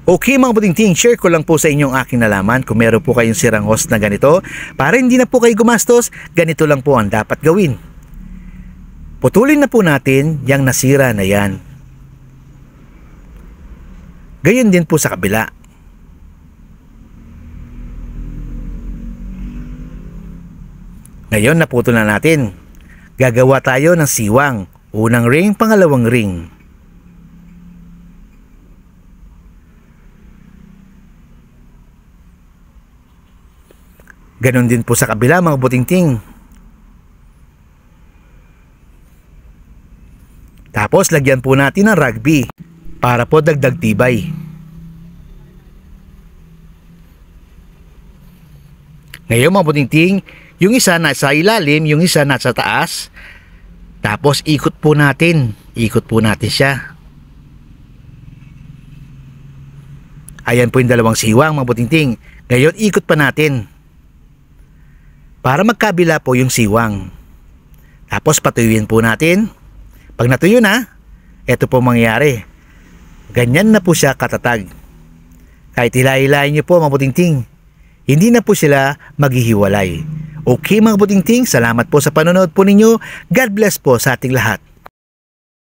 Okay mga buting-ting, share ko lang po sa inyong aking nalaman. Kung meron po kayong sirang hose na ganito, para hindi na po kayo gumastos, ganito lang po ang dapat gawin. Putulin na po natin yung nasira na yan. Gayon din po sa kabila. Ngayon naputol na natin. Gagawa tayo ng siwang. Unang ring, pangalawang ring. Ganon din po sa kabila mga buting-ting. Tapos lagyan po natin ng rugby para po dagdag tibay. Ngayon mga buting-ting, yung isa nasa ilalim, yung isa nasa taas. Tapos ikot po natin. Ikot po natin siya. Ayan po yung dalawang siwang mga buting-ting. Ngayon ikot pa natin. Para magkabila po yung siwang. Tapos patuyuin po natin. Pag natuyo na, ito po mangyayari. Ganyan na po siya katatag. Kahit hila-hilahin nyo po mga buting-ting, hindi na po sila maghihiwalay. Okay mga buting-ting, salamat po sa panonood po ninyo. God bless po sa ating lahat.